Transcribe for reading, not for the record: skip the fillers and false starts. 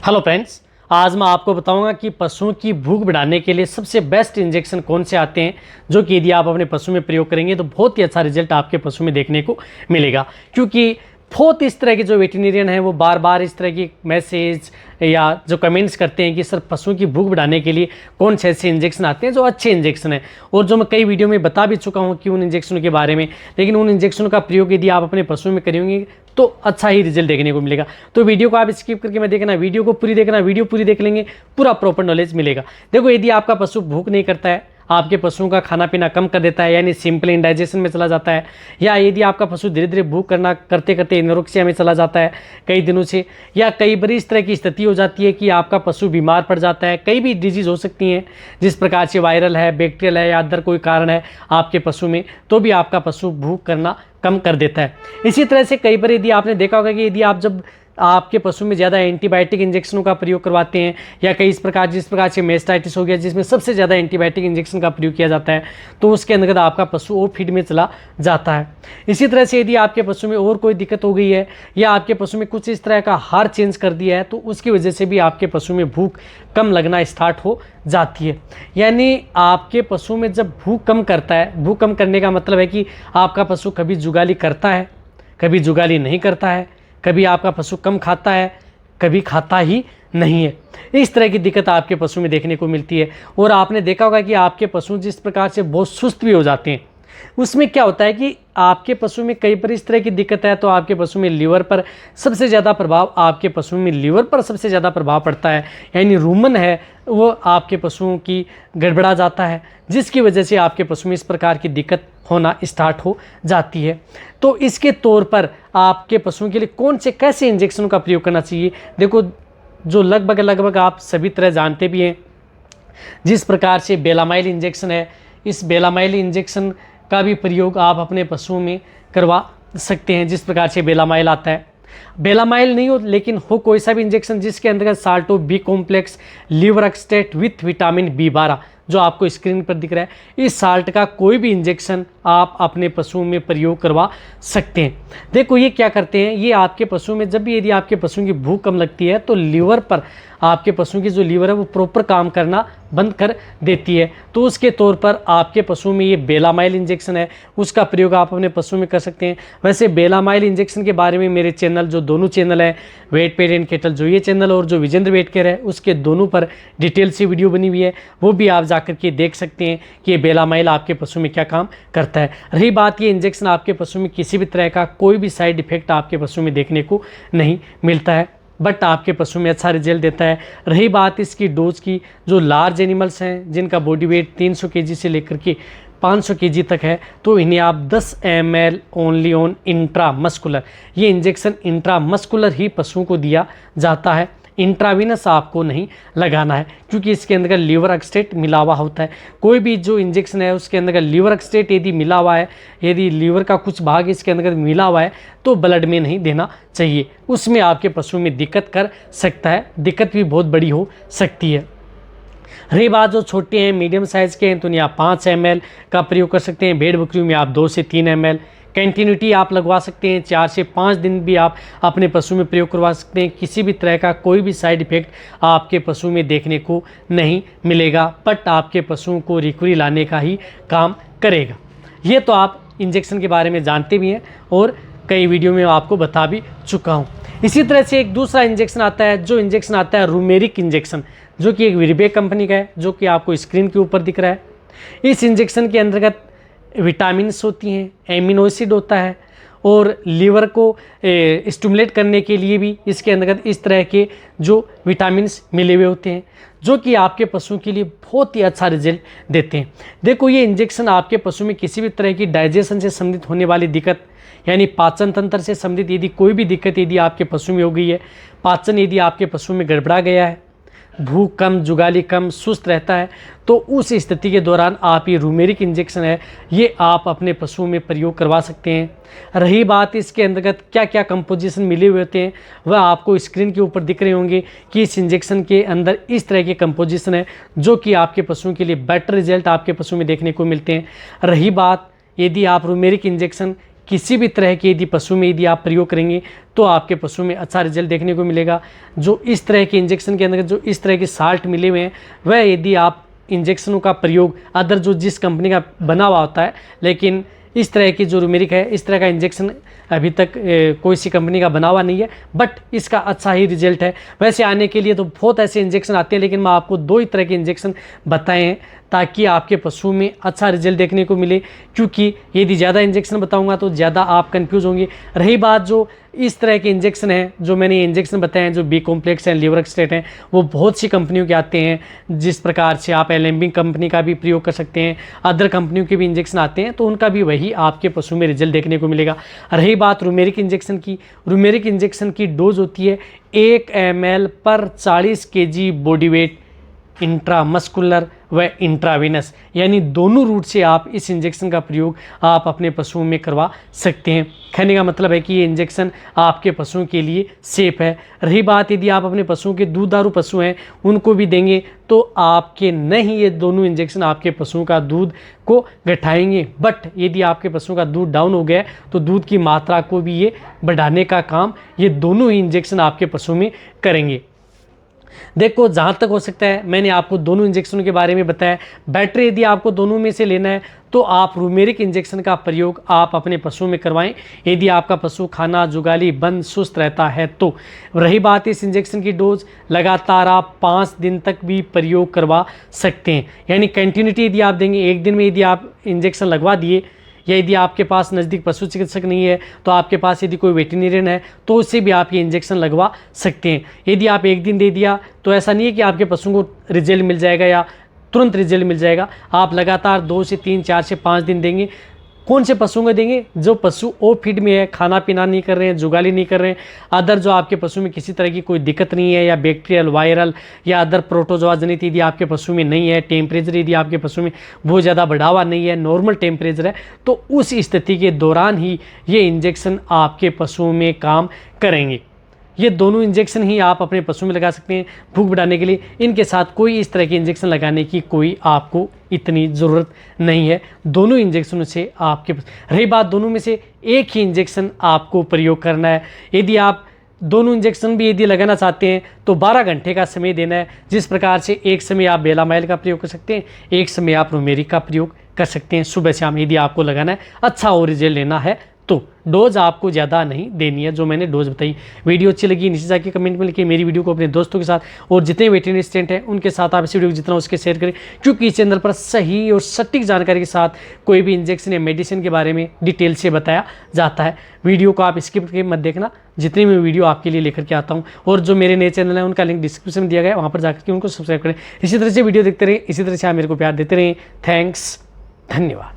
Hello friends, आज मैं आपको बताऊंगा कि पशुओं की भूख बढ़ाने के लिए सबसे बेस्ट इंजेक्शन कौन से आते हैं, जो कि यदि आप अपने पशु में प्रयोग करेंगे तो बहुत ही अच्छा रिजल्ट आपके पशु में देखने को मिलेगा। क्योंकि बहुत इस तरह के जो वेटरनरियन हैं वो बार बार इस तरह की मैसेज या जो कमेंट्स करते हैं कि सर पशुओं की भूख बढ़ाने के लिए कौन से ऐसे इंजेक्शन आते हैं जो अच्छे इंजेक्शन हैं, और जो मैं कई वीडियो में बता भी चुका हूं कि उन इंजेक्शनों के बारे में। लेकिन उन इंजेक्शनों का प्रयोग यदि आप अपने पशुओं में करेंगे तो अच्छा ही रिजल्ट देखने को मिलेगा। तो वीडियो को आप स्किप करके मैं देखना, वीडियो को पूरी देखना, वीडियो पूरी देख लेंगे पूरा प्रॉपर नॉलेज मिलेगा। देखो, यदि आपका पशु भूख नहीं करता है, आपके पशुओं का खाना पीना कम कर देता है, यानी सिंपल इंडाइजेशन में चला जाता है, या यदि आपका पशु धीरे धीरे भूख करना करते करते एनोरेक्सिया में चला जाता है कई दिनों से, या कई बार इस तरह की स्थिति हो जाती है कि आपका पशु बीमार पड़ जाता है, कई भी डिजीज़ हो सकती हैं जिस प्रकार से वायरल है, बैक्टीरियल है या अदर कोई कारण है आपके पशु में, तो भी आपका पशु भूख करना कम कर देता है। इसी तरह से कई बार यदि आपने देखा होगा कि यदि आप जब आपके पशु में ज़्यादा एंटीबायोटिक इंजेक्शनों का प्रयोग करवाते हैं, या कई जिस प्रकार से मेस्टाइटिस हो गया जिसमें सबसे ज़्यादा एंटीबायोटिक इंजेक्शन का प्रयोग किया जाता है, तो उसके अंतर्गत आपका पशु और फीड में चला जाता है। इसी तरह से यदि आपके पशु में और कोई दिक्कत हो गई है, या आपके पशु में कुछ इस तरह का आहार चेंज कर दिया है, तो उसकी वजह से भी आपके पशु में भूख कम लगना स्टार्ट हो जाती है। यानी आपके पशु में जब भूख कम करता है, भूख कम करने का मतलब है कि आपका पशु कभी जुगाली करता है, कभी जुगाली नहीं करता है, कभी आपका पशु कम खाता है, कभी खाता ही नहीं है। इस तरह की दिक्कत आपके पशु में देखने को मिलती है। और आपने देखा होगा कि आपके पशु जिस प्रकार से बहुत सुस्त भी हो जाते हैं, उसमें क्या होता है कि आपके पशु में कई बार इस तरह की दिक्कत है, तो आपके पशु में लीवर पर सबसे ज़्यादा प्रभाव पड़ता है। यानी रूमन है वो आपके पशुओं की गड़बड़ा जाता है, जिसकी वजह से आपके पशु में इस प्रकार की दिक्कत होना स्टार्ट हो जाती है। तो इसके तौर पर आपके पशुओं के लिए कौन से कैसे इंजेक्शनों का प्रयोग करना चाहिए, देखो, जो लगभग आप सभी तरह जानते भी हैं। जिस प्रकार से बेलामाइल इंजेक्शन है, इस बेलामाइल इंजेक्शन का भी प्रयोग आप अपने पशुओं में करवा सकते हैं। जिस प्रकार से बेलामाइल आता है, बेलामाइल नहीं हो लेकिन हो कोई सा भी इंजेक्शन जिसके अंतर्गत साल्टो बी कॉम्प्लेक्स लीवरक्सटेट विथ विटामिन B12 जो आपको स्क्रीन पर दिख रहा है, इस साल्ट का कोई भी इंजेक्शन आप अपने पशुओं में प्रयोग करवा सकते हैं। देखो, ये क्या करते हैं, ये आपके पशु में जब भी यदि आपके पशुओं की भूख कम लगती है तो लीवर पर आपके पशुओं की जो लीवर है वो प्रॉपर काम करना बंद कर देती है। तो उसके तौर पर आपके पशु में ये बेलामाइल इंजेक्शन है, उसका प्रयोग आप अपने पशु में कर सकते हैं। वैसे बेलामाइल इंजेक्शन के बारे में मेरे चैनल, जो दोनों चैनल हैं, वेट पेट एंड केटल, जो ये चैनल और जो विजेंद्र वेट केयर है, उसके दोनों पर डिटेल से वीडियो बनी हुई है, वो भी आप जाकर के देख सकते हैं कि ये बेलामाइल आपके पशु में क्या काम करता है। रही बात, ये इंजेक्शन आपके पशु में किसी भी तरह का कोई भी साइड इफेक्ट आपके पशु में देखने को नहीं मिलता है, बट आपके पशु में अच्छा रिजल्ट देता है। रही बात इसकी डोज की, जो लार्ज एनिमल्स हैं जिनका बॉडी वेट 300 kg से लेकर के 500 kg तक है, तो इन्हें आप 10 ml ओनली ऑन इंट्रामस्कुलर, ये इंजेक्शन इंट्रामस्कुलर ही पशुओं को दिया जाता है, इंट्रावीनस आपको नहीं लगाना है, क्योंकि इसके अंदर लीवर एक्सटेट मिला हुआ होता है। कोई भी जो इंजेक्शन है उसके अंदर लीवर एक्सटेट यदि मिला हुआ है, यदि लीवर का कुछ भाग इसके अंदर मिला हुआ है, तो ब्लड में नहीं देना चाहिए, उसमें आपके पशु में दिक्कत कर सकता है, दिक्कत भी बहुत बड़ी हो सकती है। रही बात जो छोटे हैं, मीडियम साइज़ के हैं, तो आप 5 ml का प्रयोग कर सकते हैं। भेड़ बकरियों में आप 2 से 3 ml कंटिन्यूटी आप लगवा सकते हैं, 4 से 5 दिन भी आप अपने पशु में प्रयोग करवा सकते हैं। किसी भी तरह का कोई भी साइड इफेक्ट आपके पशु में देखने को नहीं मिलेगा, बट आपके पशुओं को रिकवरी लाने का ही काम करेगा। ये तो आप इंजेक्शन के बारे में जानते भी हैं और कई वीडियो में आपको बता भी चुका हूँ। इसी तरह से एक दूसरा इंजेक्शन आता है, जो इंजेक्शन आता है रूमेरिक इंजेक्शन, जो कि एक विरबेक कंपनी का है, जो कि आपको स्क्रीन के ऊपर दिख रहा है। इस इंजेक्शन के अंतर्गत विटामिन्स होती हैं, एमिनो एसिड होता है, और लीवर को स्टिमुलेट करने के लिए भी इसके अंतर्गत इस तरह के जो विटामिन्स मिले हुए होते हैं, जो कि आपके पशुओं के लिए बहुत ही अच्छा रिजल्ट देते हैं। देखो, ये इंजेक्शन आपके पशु में किसी भी तरह की डाइजेशन से संबंधित होने वाली दिक्कत, यानी पाचन तंत्र से संबंधित यदि कोई भी दिक्कत यदि आपके पशु में हो गई है, पाचन यदि आपके पशु में गड़बड़ा गया है, भूख कम, जुगाली कम, सुस्त रहता है, तो उस स्थिति के दौरान आप ये रूमेरिक इंजेक्शन है, ये आप अपने पशुओं में प्रयोग करवा सकते हैं। रही बात इसके अंतर्गत क्या क्या कंपोजिशन मिले हुए होते हैं, वह आपको स्क्रीन के ऊपर दिख रहे होंगे कि इस इंजेक्शन के अंदर इस तरह के कंपोजिशन है, जो कि आपके पशुओं के लिए बेटर रिजल्ट आपके पशु में देखने को मिलते हैं। रही बात यदि आप रूमेरिक इंजेक्शन किसी भी तरह के यदि पशु में यदि आप प्रयोग करेंगे तो आपके पशु में अच्छा रिजल्ट देखने को मिलेगा। जो इस तरह के इंजेक्शन के अंदर जो इस तरह के साल्ट मिले हुए हैं वह यदि आप इंजेक्शनों का प्रयोग अदर जो जिस कंपनी का बना हुआ होता है, लेकिन इस तरह की जो रूमेरिक है इस तरह का इंजेक्शन अभी तक कोई सी कंपनी का बना हुआ नहीं है, बट इसका अच्छा ही रिजल्ट है। वैसे आने के लिए तो बहुत ऐसे इंजेक्शन आते हैं, लेकिन मैं आपको 2 ही तरह के इंजेक्शन बताए हैं ताकि आपके पशु में अच्छा रिजल्ट देखने को मिले, क्योंकि यदि ज़्यादा इंजेक्शन बताऊंगा तो ज़्यादा आप कंफ्यूज होंगे। रही बात जो इस तरह के इंजेक्शन हैं, जो मैंने इंजेक्शन बताए हैं, जो बी कॉम्प्लेक्स हैं, लिवर एक्सट्रेट हैं, वो बहुत सी कंपनियों के आते हैं। जिस प्रकार से आप एलेम्बिक कंपनी का भी प्रयोग कर सकते हैं, अदर कंपनियों के भी इंजेक्शन आते हैं, तो उनका भी वही आपके पशु में रिजल्ट देखने को मिलेगा। रही बात रूमेरिक इंजेक्शन की, रूमेरिक इंजेक्शन की डोज होती है 1 ml पर 40 kg बॉडी वेट, इंट्रामस्कुलर व इंट्रावेनस, यानी दोनों रूट से आप इस इंजेक्शन का प्रयोग आप अपने पशुओं में करवा सकते हैं। कहने का मतलब है कि ये इंजेक्शन आपके पशुओं के लिए सेफ है। रही बात यदि आप अपने पशुओं के दूधारू पशु हैं उनको भी देंगे तो आपके नहीं ये दोनों इंजेक्शन आपके पशुओं का दूध को घटाएंगे, बट यदि आपके पशुओं का दूध डाउन हो गया तो दूध की मात्रा को भी ये बढ़ाने का काम ये दोनों ही इंजेक्शन आपके पशु में करेंगे। देखो जहाँ तक हो सकता है मैंने आपको दोनों इंजेक्शनों के बारे में बताया। बेटर यदि आपको दोनों में से लेना है तो आप रूमेरिक इंजेक्शन का प्रयोग आप अपने पशुओं में करवाएं, यदि आपका पशु खाना जुगाली बंद सुस्त रहता है तो। रही बात इस इंजेक्शन की डोज, लगातार आप 5 दिन तक भी प्रयोग करवा सकते हैं, यानी कंटिन्यूटी यदि आप देंगे, एक दिन में यदि आप इंजेक्शन लगवा दिए, या यदि आपके पास नज़दीक पशु चिकित्सक नहीं है तो आपके पास यदि कोई वेटरनरियन है तो उससे भी आप ये इंजेक्शन लगवा सकते हैं। यदि आप एक दिन दे दिया तो ऐसा नहीं है कि आपके पशु को रिजल्ट मिल जाएगा या तुरंत रिजल्ट मिल जाएगा। आप लगातार 2 से 3, 4 से 5 दिन देंगे। कौन से पशुओं को देंगे? जो पशु ओ फीड में है, खाना पीना नहीं कर रहे हैं, जुगाली नहीं कर रहे हैं, अदर जो आपके पशु में किसी तरह की कोई दिक्कत नहीं है, या बैक्टीरियल, वायरल या अदर प्रोटोजोआ जनित यदि आपके पशु में नहीं है, टेम्परेचर यदि आपके पशु में बहुत ज़्यादा बढ़ावा नहीं है, नॉर्मल टेम्परेचर है, तो उस स्थिति के दौरान ही ये इंजेक्शन आपके पशुओं में काम करेंगे। ये दोनों इंजेक्शन ही आप अपने पशु में लगा सकते हैं भूख बढ़ाने के लिए। इनके साथ कोई इस तरह के इंजेक्शन लगाने की कोई आपको इतनी ज़रूरत नहीं है। दोनों इंजेक्शनों से आपके रही बात दोनों में से एक ही इंजेक्शन आपको प्रयोग करना है। यदि आप दोनों इंजेक्शन भी यदि लगाना चाहते हैं तो 12 घंटे का समय देना है। जिस प्रकार से एक समय आप बेलामाइल का प्रयोग कर सकते हैं, एक समय आप रूमेरिक का प्रयोग कर सकते हैं। सुबह शाम यदि आपको लगाना है, अच्छा और रिजल्ट लेना है तो डोज आपको ज़्यादा नहीं देनी है, जो मैंने डोज बताई। वीडियो अच्छी लगी नीचे जाके कमेंट में लिखिए। मेरी वीडियो को अपने दोस्तों के साथ और जितने वेटरनरी असिस्टेंट हैं उनके साथ आप इस वीडियो को जितना उसके शेयर करें, क्योंकि इस चैनल पर सही और सटीक जानकारी के साथ कोई भी इंजेक्शन या मेडिसिन के बारे में डिटेल से बताया जाता है। वीडियो को आप स्किप करके मत देखना, जितनी मैं वीडियो आपके लिए लेकर के आता हूँ। और जो मेरे नए चैनल है उनका लिंक डिस्क्रिप्शन में दिया गया है, वहाँ पर जाकर के उनको सब्सक्राइब करें। इसी तरह से वीडियो देखते रहें, इसी तरह से आप मेरे को प्यार देते रहें। थैंक्स, धन्यवाद।